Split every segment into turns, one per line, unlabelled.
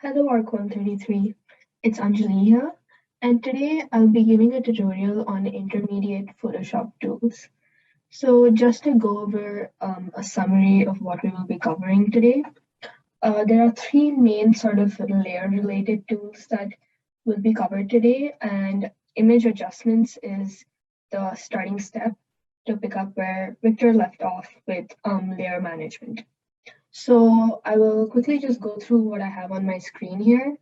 Hello ARC-133, it's Anjali here, and today I'll be giving a tutorial on intermediate Photoshop tools. So just to go over a summary of what we will be covering today, there are three main sort of layer-related tools that will be covered today, and image adjustments is the starting step to pick up where Victor left off with layer management. So I will quickly just go through what I have on my screen here.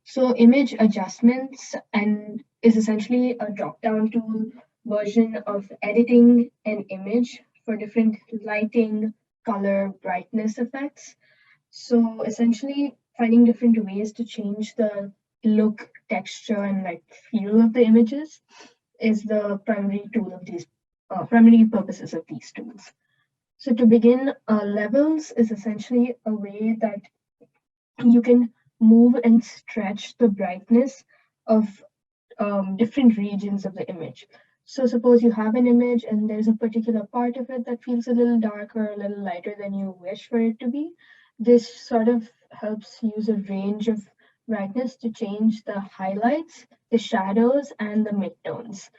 So image adjustments and is essentially a drop-down tool version of editing an image for different lighting, color, brightness effects. So essentially finding different ways to change the look, texture, and like feel of the images is the primary tool of these primary purposes of these tools. So to begin, levels is essentially a way that you can move and stretch the brightness of different regions of the image. So suppose you have an image and there's a particular part of it that feels a little darker, a little lighter than you wish for it to be. This sort of helps use a range of brightness to change the highlights, the shadows, and the midtones.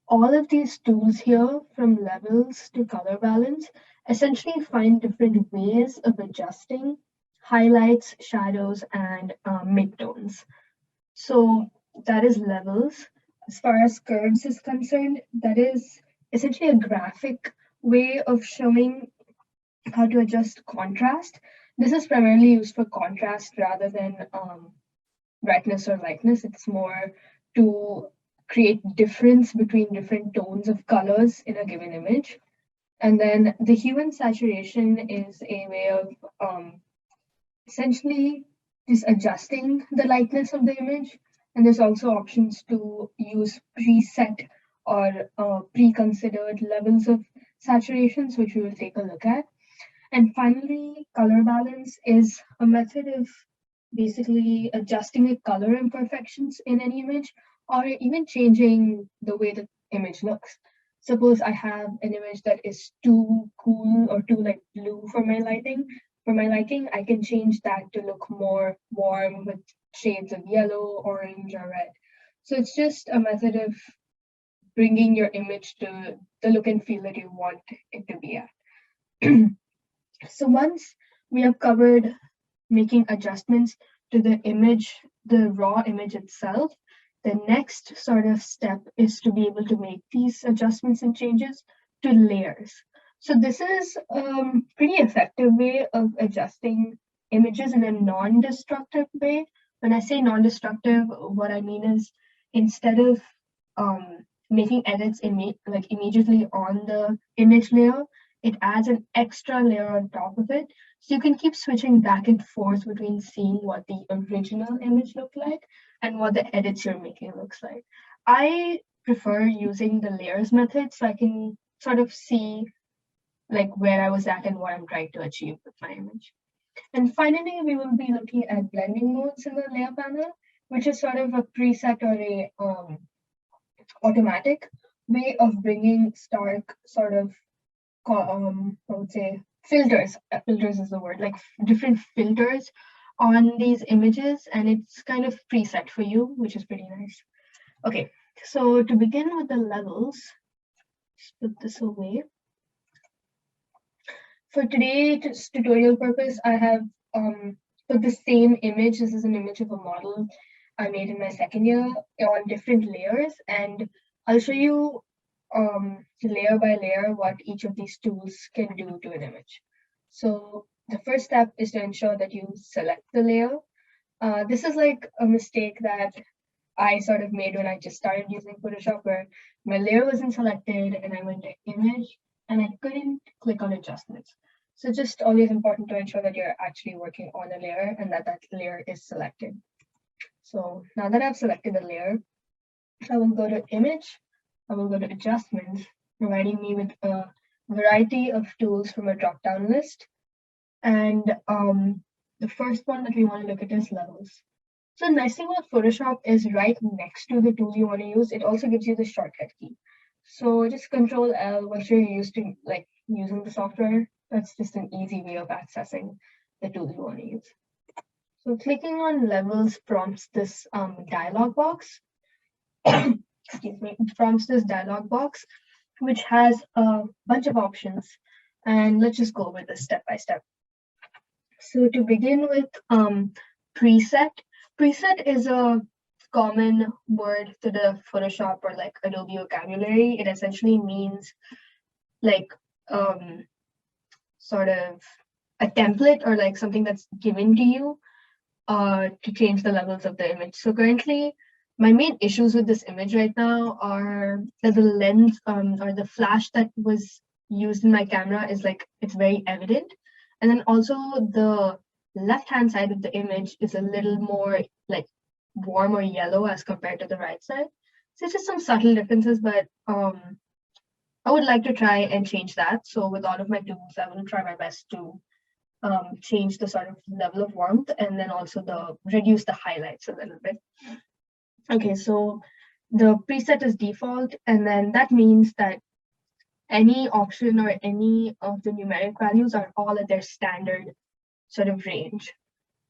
All of these tools here, from levels to color balance, essentially find different ways of adjusting highlights, shadows, and midtones. So that is levels. As far as curves is concerned, that is essentially a graphic way of showing how to adjust contrast. This is primarily used for contrast rather than brightness or lightness. It's more to create difference between different tones of colors in a given image. And then the hue and saturation is a way of essentially just adjusting the lightness of the image. And there's also options to use preset or pre-considered levels of saturations, which we will take a look at. And finally, color balance is a method of basically adjusting the color imperfections in an image or even changing the way the image looks. Suppose I have an image that is too cool or too like blue for my lighting. For my liking, I can change that to look more warm with shades of yellow, orange, or red. So it's just a method of bringing your image to the look and feel that you want it to be at. So once we have covered making adjustments to the image, the raw image itself, the next sort of step is to be able to make these adjustments and changes to layers. So this is a pretty effective way of adjusting images in a non-destructive way. When I say non-destructive, what I mean is instead of making edits like immediately on the image layer, it adds an extra layer on top of it. So you can keep switching back and forth between seeing what the original image looked like and what the edits you're making looks like. I prefer using the layers method so I can sort of see like where I was at and what I'm trying to achieve with my image. And finally, we will be looking at blending modes in the layer panel, which is sort of a preset or a automatic way of bringing stark sort of I would say filters. Filters is the word, like different filters on these images, and it's kind of preset for you, which is pretty nice. Okay, so to begin with the levels, let's put this away. For today's tutorial purpose, I have put the same image. This is an image of a model I made in my second year on different layers, and I'll show you layer by layer what each of these tools can do to an image. So the first step is to ensure that you select the layer. This is like a mistake that I sort of made when I just started using Photoshop, where my layer wasn't selected and I went to image and I couldn't click on adjustments. So just always important to ensure that you're actually working on a layer and that that layer is selected. So now that I've selected the layer, I will go to image, I will go to adjustments, providing me with a variety of tools from a drop-down list. And the first one that we want to look at is levels. So the nice thing about Photoshop is right next to the tool you want to use, it also gives you the shortcut key. So just Control L once you're used to like using the software. That's just an easy way of accessing the tool you want to use. So clicking on levels prompts this dialog box. Excuse me, prompts this dialog box, which has a bunch of options. And let's just go with this step by step. So to begin with, preset. Preset is a common word to the Photoshop or like Adobe vocabulary. It essentially means like um, sort of a template or like something that's given to you to change the levels of the image. So currently, my main issues with this image right now are that the lens or the flash that was used in my camera is like, it's very evident. And then also the left-hand side of the image is a little more like warm or yellow as compared to the right side. So it's just some subtle differences, but I would like to try and change that. So with all of my tools, I will try my best to change the sort of level of warmth and then also the reduce the highlights a little bit. Okay, so the preset is default, and then that means that any option or any of the numeric values are all at their standard sort of range.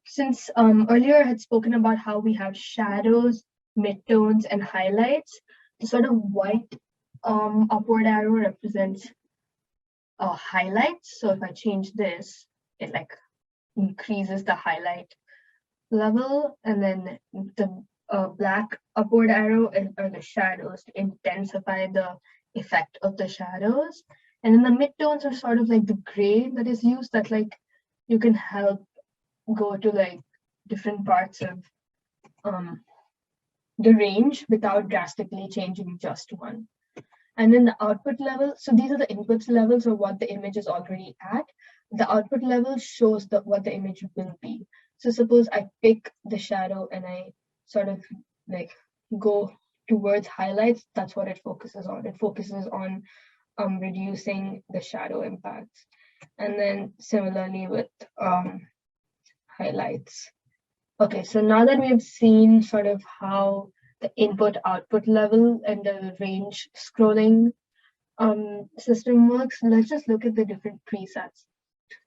Since earlier I had spoken about how we have shadows, midtones, and highlights, the sort of white upward arrow represents highlights. So if I change this, it like increases the highlight level, and then the black upward arrow are the shadows to intensify the effect of the shadows. And then the midtones are sort of like the gray that is used that like you can help go to like different parts of the range without drastically changing just one. And then the output level, so these are the inputs levels of what the image is already at. The output level shows what the image will be. So suppose I pick the shadow and I sort of like go towards highlights, that's what it focuses on. It focuses on reducing the shadow impacts. And then similarly with highlights. Okay, so now that we've seen sort of how the input output level and the range scrolling system works, let's just look at the different presets.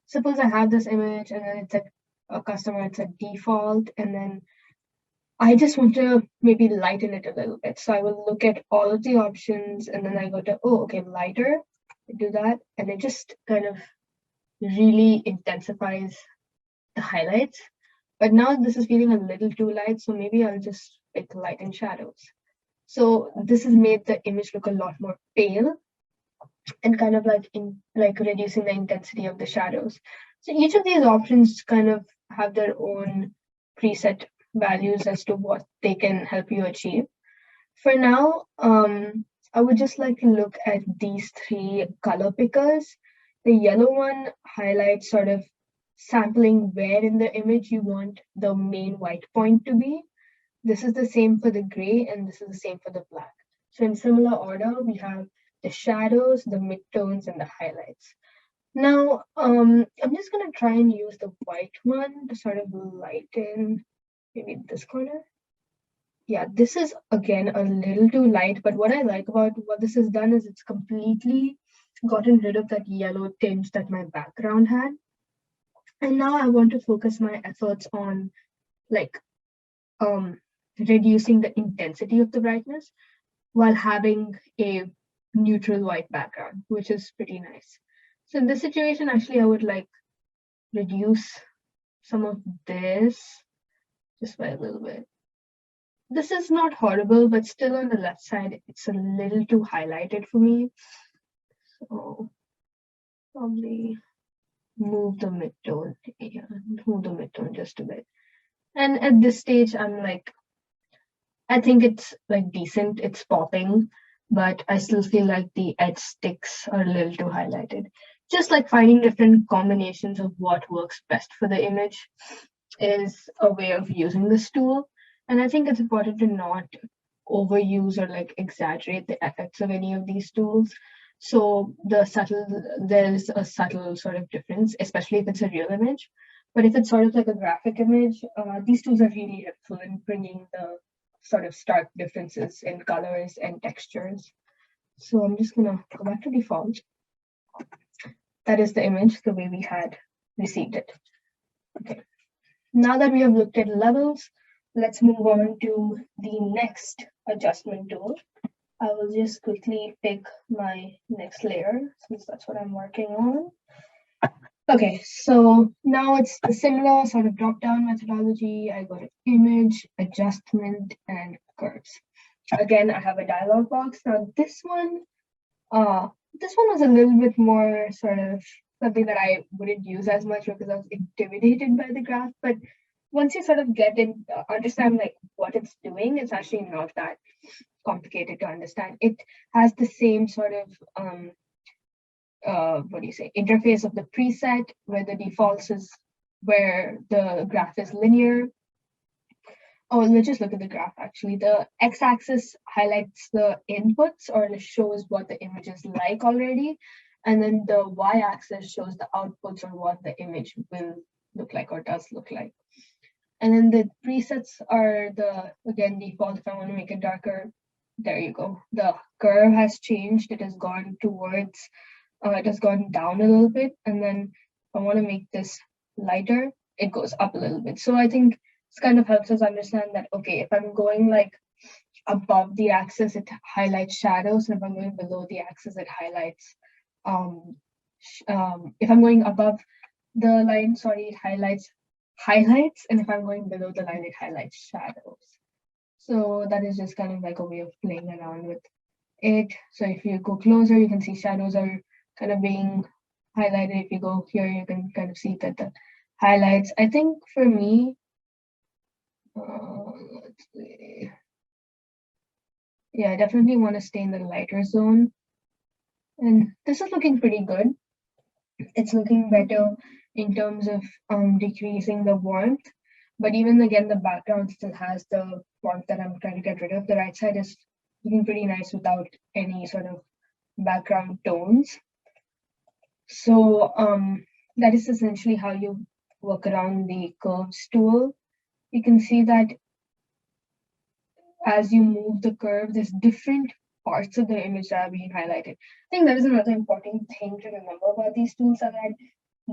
Suppose I have this image and then it's a customer, it's a default, and then I just want to maybe lighten it a little bit. So I will look at all of the options and then I go to, oh, okay, lighter, do that. And it just kind of really intensifies the highlights. But now this is feeling a little too light, so maybe I'll just pick light and shadows. So this has made the image look a lot more pale and kind of like reducing the intensity of the shadows. So each of these options kind of have their own preset values as to what they can help you achieve. For now, I would just like to look at these three color pickers. The yellow one highlights sort of sampling where in the image you want the main white point to be. This is the same for the gray and this is the same for the black. So in similar order, we have the shadows, the midtones, and the highlights. Now, I'm just gonna try and use the white one to sort of lighten maybe this corner. Yeah, this is again a little too light, but what I like about what this has done is it's completely gotten rid of that yellow tinge that my background had. And now I want to focus my efforts on like reducing the intensity of the brightness while having a neutral white background, which is pretty nice. So in this situation, actually, I would like reduce some of this just by a little bit. This is not horrible, but still on the left side, it's a little too highlighted for me. So probably move the midtone. Yeah, move the midtone just a bit. And at this stage, I'm like, I think it's like decent, it's popping, but I still feel like the edge sticks are a little too highlighted. Just like finding different combinations of what works best for the image is a way of using this tool. And I think it's important to not overuse or like exaggerate the effects of any of these tools. So there's a subtle sort of difference, especially if it's a real image. But if it's sort of like a graphic image, these tools are really helpful in bringing the sort of stark differences in colors and textures. So I'm just gonna go back to default. That is the image the way we had received it. Okay. Now that we have looked at levels, let's move on to the next adjustment tool. I will just quickly pick my next layer since that's what I'm working on. Okay, so now it's the similar sort of drop-down methodology. I go to image, adjustment, and curves. Again, I have a dialog box. Now this one was a little bit more sort of something that I wouldn't use as much because I was intimidated by the graph. But once you sort of get in, understand like what it's doing, it's actually not that complicated to understand. It has the same sort of interface of the preset where the defaults is where the graph is linear. Oh, let's just look at the graph actually. The x-axis highlights the inputs or shows what the image is like already. And then the y-axis shows the outputs or what the image will look like or does look like. And then the presets are the, again, default. If I want to make it darker, there you go. The curve has changed. It has gone towards, it has gone down a little bit. And then if I want to make this lighter, it goes up a little bit. So I think this kind of helps us understand that, okay, if I'm going like above the axis, it highlights shadows. And if I'm going below the axis, it highlights, if I'm going above the line, sorry, it highlights. And if I'm going below the line, it highlights shadows. So that is just kind of like a way of playing around with it. So if you go closer, you can see shadows are kind of being highlighted. If you go here, you can kind of see that the highlights. I think for me, let's see. Yeah, I definitely want to stay in the lighter zone. And this is looking pretty good. It's looking better in terms of decreasing the warmth. But even again, the background still has the warmth that I'm trying to get rid of. The right side is looking pretty nice without any sort of background tones. So that is essentially how you work around the curves tool. You can see that as you move the curve, there's different parts of the image that are being highlighted. I think that is another important thing to remember about these tools, are that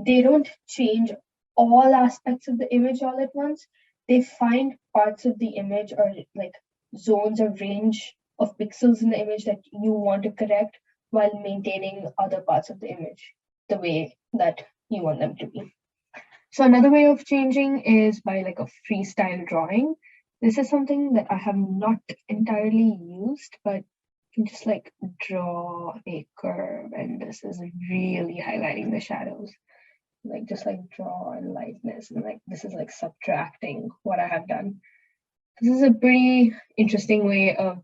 they don't change all aspects of the image all at once. They find parts of the image or like zones or range of pixels in the image that you want to correct while maintaining other parts of the image the way that you want them to be. So another way of changing is by like a freestyle drawing. This is something that I have not entirely used, but you can just like draw a curve, and this is really highlighting the shadows. Like just like draw and lightness, and like this is like subtracting what I have done. This is a pretty interesting way of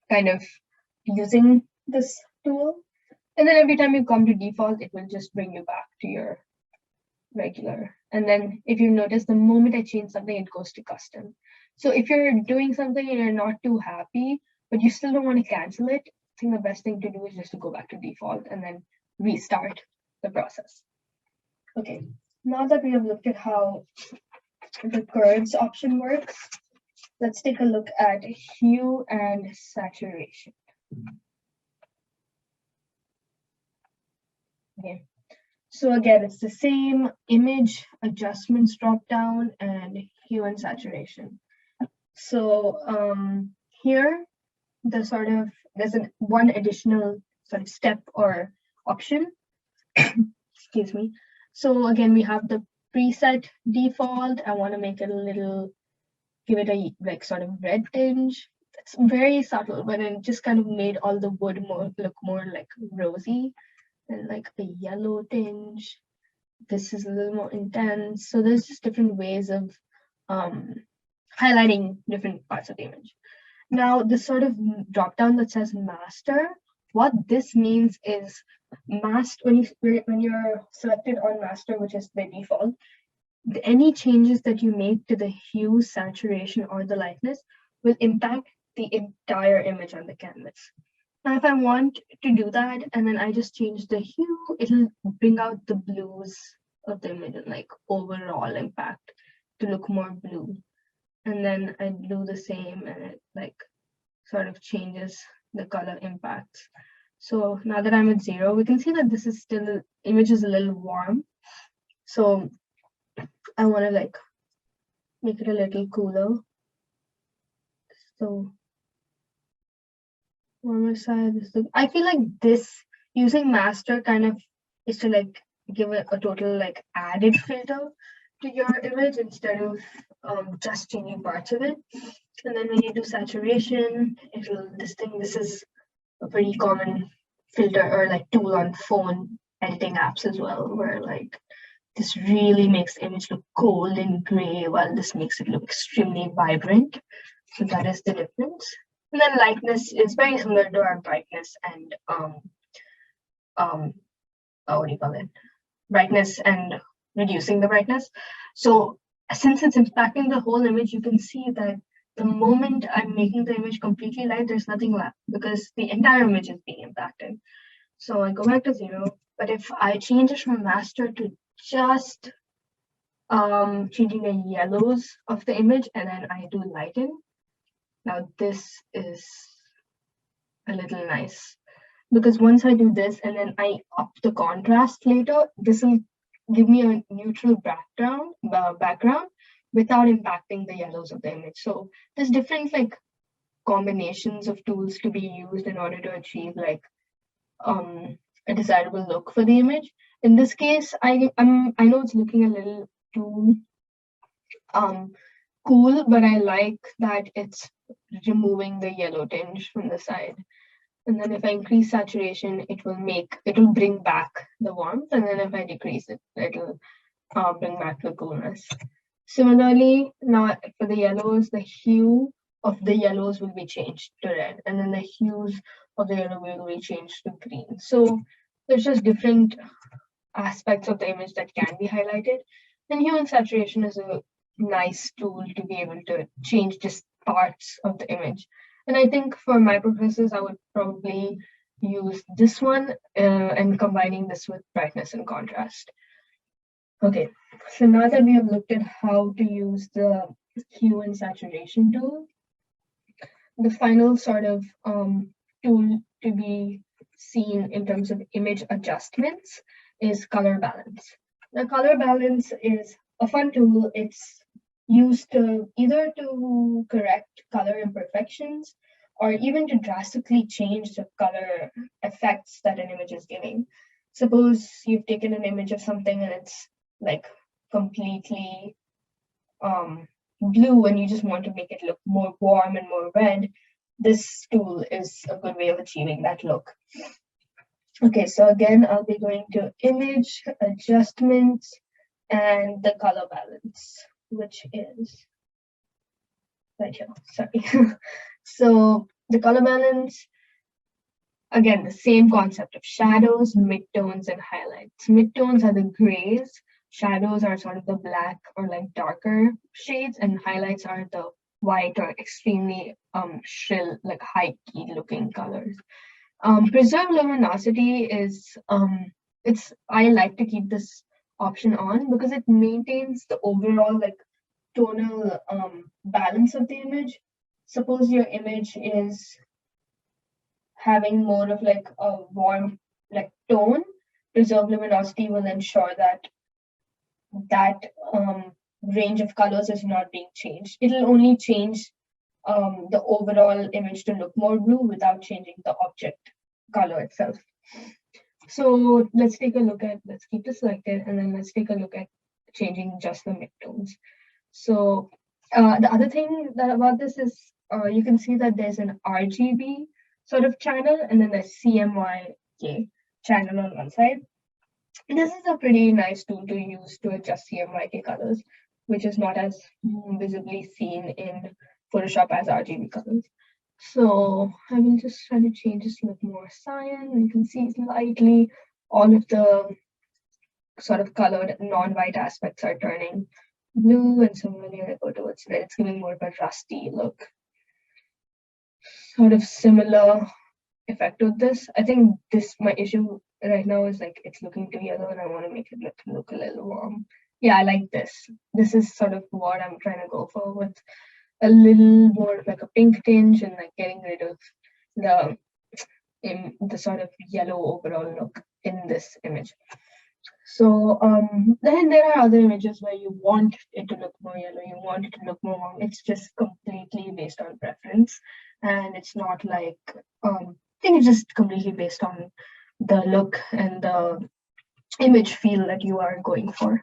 kind of using this tool. And then every time you come to default, it will just bring you back to your regular. And then if you notice, the moment I change something, it goes to custom. So if you're doing something and you're not too happy, but you still don't want to cancel it, I think the best thing to do is just to go back to default and then restart the process. Okay, now that we have looked at how the curves option works, let's take a look at hue and saturation. Okay, so again, it's the same image adjustments drop down and hue and saturation. So here, there's one additional sort of step or option. Excuse me. So again, we have the preset default. I want to make it a little, give it a like sort of red tinge. It's very subtle, but it just kind of made all the wood look more like rosy and like a yellow tinge. This is a little more intense. So there's just different ways of highlighting different parts of the image. Now, this sort of drop down that says master, what this means is when you're selected on master, which is the default, any changes that you make to the hue, saturation, or the lightness will impact the entire image on the canvas. Now, if I want to do that and then I just change the hue, it'll bring out the blues of the image and like overall impact to look more blue. And then I do the same and it like sort of changes the color impacts. So now that I'm at 0, we can see that this is still, image is a little warm. So I want to like make it a little cooler. So warmer side is I feel like this using master kind of is to like give it a total like added filter to your image instead of just changing parts of it. And then when you do saturation, it'll this is a pretty common filter or like tool on phone editing apps as well, where like this really makes the image look cold and gray, while this makes it look extremely vibrant. So that is the difference. And then lightness is very similar to our brightness and um what do you call it? Brightness and reducing the brightness. So since it's impacting the whole image, you can see that the moment I'm making the image completely light, there's nothing left because the entire image is being impacted. So I go back to 0. But if I change it from master to just changing the yellows of the image and then I do lighten, now this is a little nice because once I do this and then I up the contrast later, this will give me a neutral background without impacting the yellows of the image. So there's different like combinations of tools to be used in order to achieve like a desirable look for the image. In this case, I know it's looking a little too cool, but I like that it's removing the yellow tinge from the side. And then if I increase saturation, it'll bring back the warmth. And then if I decrease it, it'll bring back the coolness. Similarly, now for the yellows, the hue of the yellows will be changed to red, and then the hues of the yellow will be changed to green. So there's just different aspects of the image that can be highlighted. And hue and saturation is a nice tool to be able to change just parts of the image. And I think for my purposes, I would probably use this one and combining this with brightness and contrast. Okay, so now that we have looked at how to use the hue and saturation tool, the final sort of tool to be seen in terms of image adjustments is color balance. The color balance is a fun tool. It's used to either to correct color imperfections or even to drastically change the color effects that an image is giving. Suppose you've taken an image of something and it's like completely blue and you just want to make it look more warm and more red, this tool is a good way of achieving that look. Okay, so again, I'll be going to image, adjustments, and the color balance, which is right here, sorry. So the color balance, again, the same concept of shadows, midtones, and highlights. Midtones are the grays, shadows are sort of the black or like darker shades, and highlights are the white or extremely shrill, like high key looking colors. Preserve luminosity is I like to keep this option on because it maintains the overall like tonal balance of the image. Suppose your image is having more of like a warm like tone, preserve luminosity will ensure that that range of colors is not being changed. It'll only change the overall image to look more blue without changing the object color itself. So let's keep this selected and then let's take a look at changing just the midtones. So the other thing about this is you can see that there's an RGB sort of channel and then a CMYK channel on one side. This is a pretty nice tool to use to adjust CMYK colors, which is not as visibly seen in Photoshop as RGB colors. So I will just try to change this to look more cyan. You can see slightly all of the sort of colored non-white aspects are turning blue, and similarly when I go towards red, it's giving more of a rusty look. Sort of similar effect with this. I think my issue right now is like it's looking too yellow and I want to make it look a little warm. Yeah, I like this. This is sort of what I'm trying to go for, with a little more like a pink tinge and like getting rid of the sort of yellow overall look in this image. So then there are other images where you want it to look more yellow, you want it to look more warm. It's just completely based on preference, and it's not like I think it's just completely based on the look and the image feel that you are going for.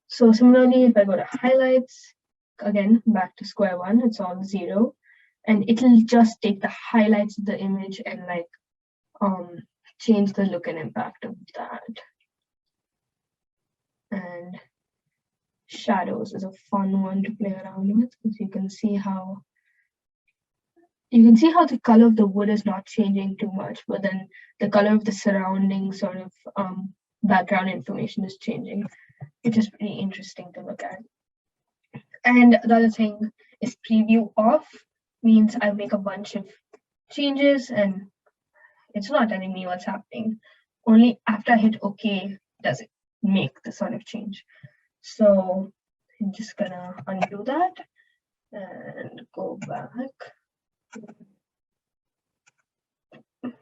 So similarly, if I go to highlights, again back to square one, it's all 0, and it'll just take the highlights of the image and like change the look and impact of that. And shadows is a fun one to play around with, because you can see how the color of the wood is not changing too much, but then the color of the surrounding sort of background information is changing, which is pretty interesting to look at. And the other thing is preview off, means I make a bunch of changes and it's not telling me what's happening. Only after I hit OK does it make the sort of change. So I'm just gonna undo that and go back.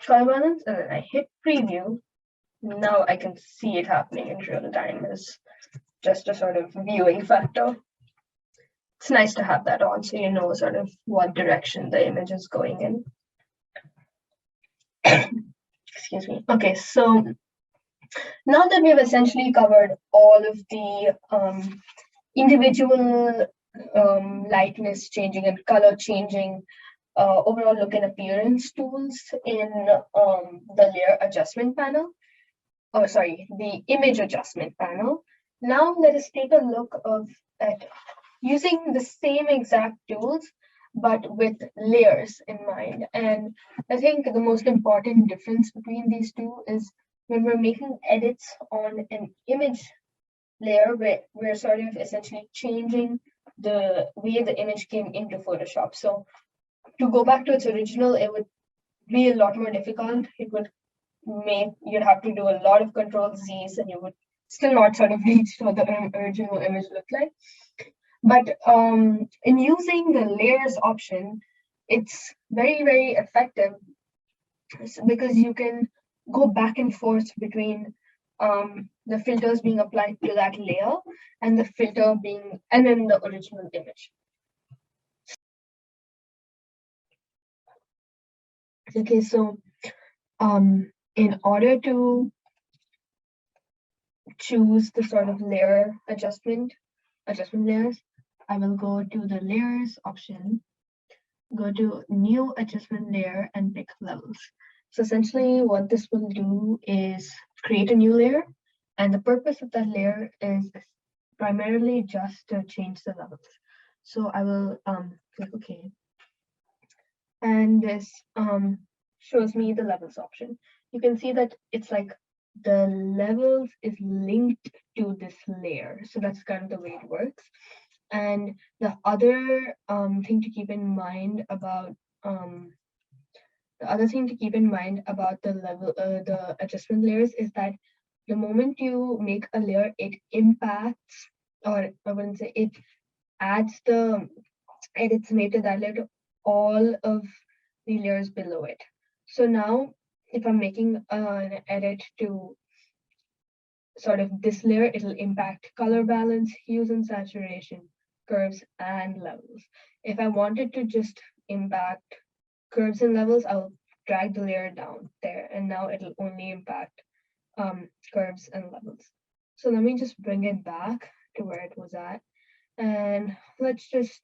Try balance, and then I hit preview. Now I can see it happening in real time as just a sort of viewing factor. It's nice to have that on so you know sort of what direction the image is going in. Excuse me. Okay, so now that we've essentially covered all of the individual lightness changing and color changing, overall look and appearance tools in the layer adjustment panel, or sorry, the image adjustment panel. Now let us take a look at using the same exact tools, but with layers in mind. And I think the most important difference between these two is when we're making edits on an image layer, we're sort of essentially changing the way the image came into Photoshop. So to go back to its original, it would be a lot more difficult. It would you'd have to do a lot of Control Z's and you would still not sort of reach what the original image looked like. But in using the layers option, it's very, very effective because you can go back and forth between the filters being applied to that layer and the filter being, and then the original image. Okay, so in order to choose the sort of layer adjustment layers, I will go to the layers option, go to new adjustment layer and pick levels. So essentially what this will do is create a new layer, and the purpose of that layer is primarily just to change the levels. So I will click OK. And this shows me the levels option. You can see that it's like the levels is linked to this layer. So that's kind of the way it works. And the other thing to keep in mind about the level, the adjustment layers is that the moment you make a layer, it impacts, or I wouldn't say it adds the edits made to that layer to all of the layers below it. So now if I'm making an edit to sort of this layer, it'll impact color balance, hues and saturation, curves and levels. If I wanted to just impact curves and levels, I'll drag the layer down there, and now it'll only impact curves and levels. So let me just bring it back to where it was at, and let's just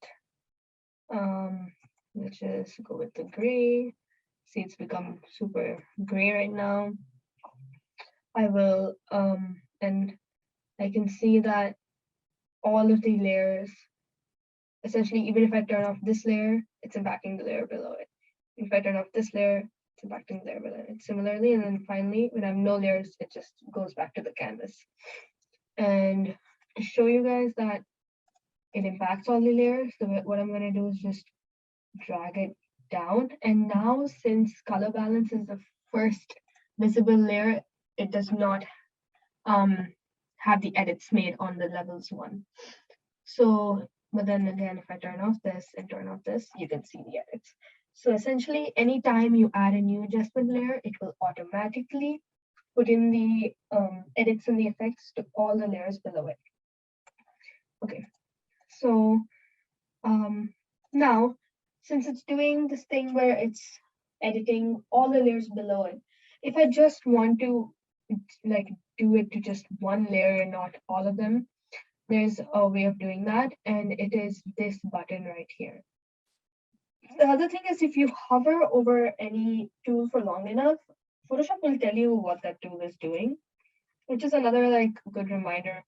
go with the gray. See, it's become super gray right now. I will and I can see that all of the layers, essentially, even if I turn off this layer, it's impacting the layer below it. If I turn off this layer, it's impacting the layer below it. Similarly, and then finally, when I have no layers, it just goes back to the canvas. And to show you guys that it impacts all the layers, so what I'm going to do is just drag it down. And now, since color balance is the first visible layer, it does not have the edits made on the levels one. So, but then again, if I turn off this and turn off this, you can see the edits. So essentially, anytime you add a new adjustment layer, it will automatically put in the edits and the effects to all the layers below it. Okay, so now, since it's doing this thing where it's editing all the layers below it, if I just want to like do it to just one layer and not all of them, there's a way of doing that, and it is this button right here. The other thing is, if you hover over any tool for long enough, Photoshop will tell you what that tool is doing, which is another like good reminder,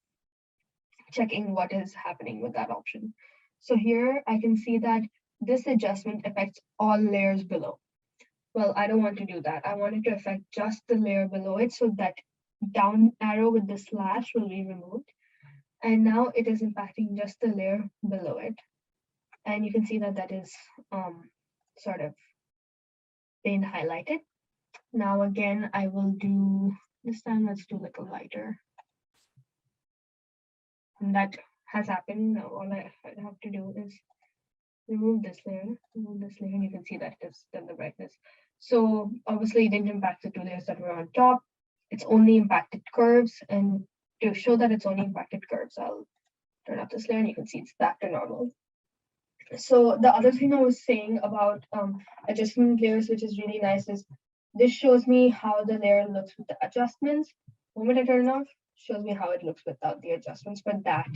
checking what is happening with that option. So here I can see that this adjustment affects all layers below. Well, I don't want to do that. I want it to affect just the layer below it, so that down arrow with the slash will be removed. And now it is impacting just the layer below it. And you can see that that is sort of been highlighted. Now again, I will do, this time let's do like a lighter. And that has happened. Now all I have to do is remove this layer, and you can see that it's done the brightness. So obviously it didn't impact the two layers that were on top. It's only impacted curves, and to show that it's only impacted curves, I'll turn off this layer and you can see it's back to normal. So the other thing I was saying about adjustment layers, which is really nice, is this shows me how the layer looks with the adjustments. The moment I turn it off, shows me how it looks without the adjustments for that,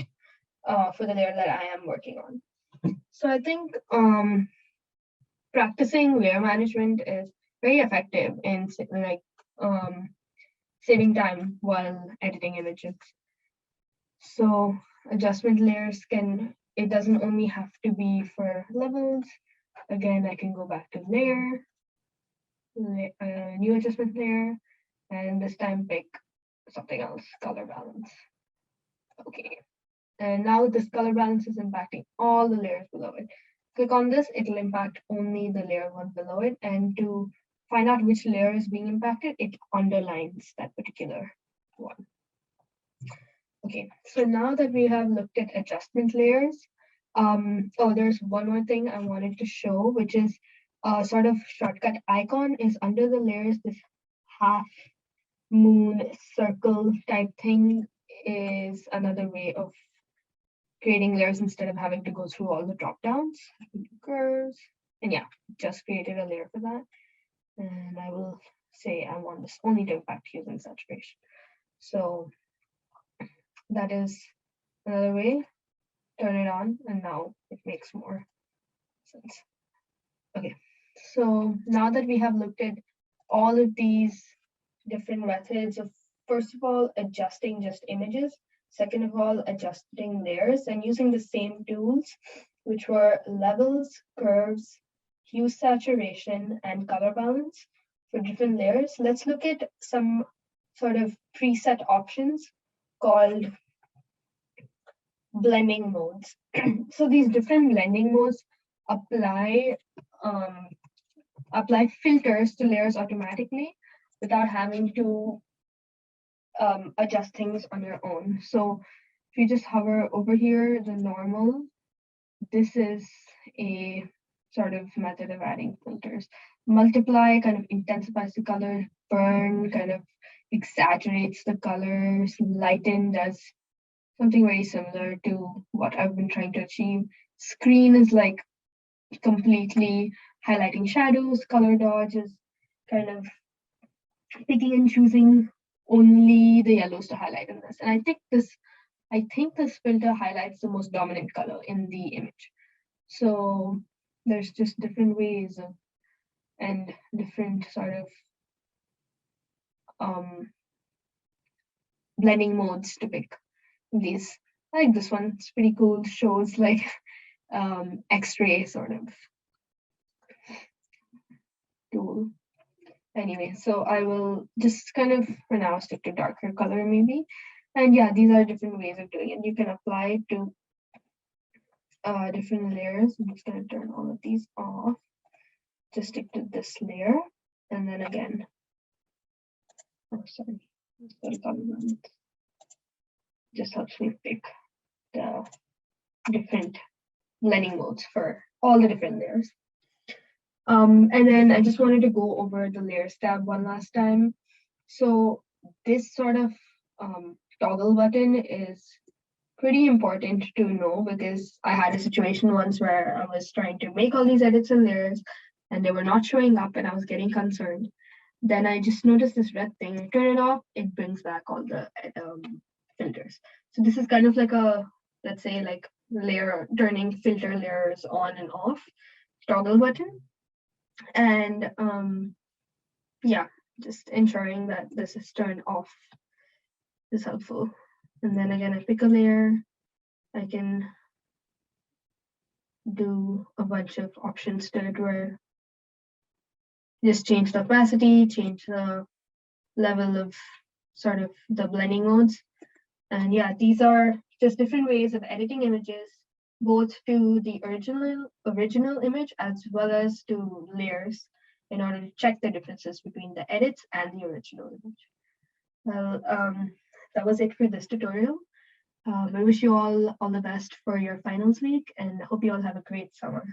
for the layer that I am working on. So I think practicing layer management is very effective in like saving time while editing images. So adjustment layers it doesn't only have to be for levels. Again, I can go back to layer, new adjustment layer, and this time pick something else, color balance. Okay, and now this color balance is impacting all the layers below it. Click on this, it'll impact only the layer one below it. And to find out which layer is being impacted, it underlines that particular one. Okay, so now that we have looked at adjustment layers, there's one more thing I wanted to show, which is a sort of shortcut icon is under the layers. This half moon circle type thing is another way of creating layers instead of having to go through all the drop downs, curves, and yeah, just created a layer for that. And I will say I want this only to impact hues saturation. So that is another way. Turn it on, and now it makes more sense. Okay, so now that we have looked at all of these different methods of, first of all, adjusting just images, second of all, adjusting layers and using the same tools, which were levels, curves, hue saturation, and color balance for different layers, let's look at some sort of preset options called blending modes. So these different blending modes apply filters to layers automatically without having to adjust things on your own. So if you just hover over here, the normal, this is a sort of method of adding filters. Multiply kind of intensifies the color, burn kind of exaggerates the colors, lighten does something very similar to what I've been trying to achieve. Screen is like completely highlighting shadows. Color dodge is kind of picking and choosing only the yellows to highlight in this. And I think this filter highlights the most dominant color in the image. So there's just different ways of, and different sort of blending modes to pick these. I like this one, it's pretty cool, shows like X-ray sort of tool. Anyway, so I will just kind of for now stick to darker color maybe. And yeah, these are different ways of doing it. You can apply it to different layers. I'm just going to turn all of these off. Just stick to this layer. And then again, just helps me pick the different blending modes for all the different layers. And then I just wanted to go over the layers tab one last time. So this sort of toggle button is pretty important to know, because I had a situation once where I was trying to make all these edits and layers and they were not showing up and I was getting concerned. Then I just noticed this red thing. I turn it off, it brings back all the filters. So this is kind of like a, let's say, like layer, turning filter layers on and off toggle button. And yeah, just ensuring that this is turned off is helpful. And then again, I pick a layer, I can do a bunch of options to it where just change the opacity, change the level of sort of the blending modes. And yeah, these are just different ways of editing images, both to the original image as well as to layers, in order to check the differences between the edits and the original image. Well, that was it for this tutorial. I wish you all the best for your finals week and hope you all have a great summer.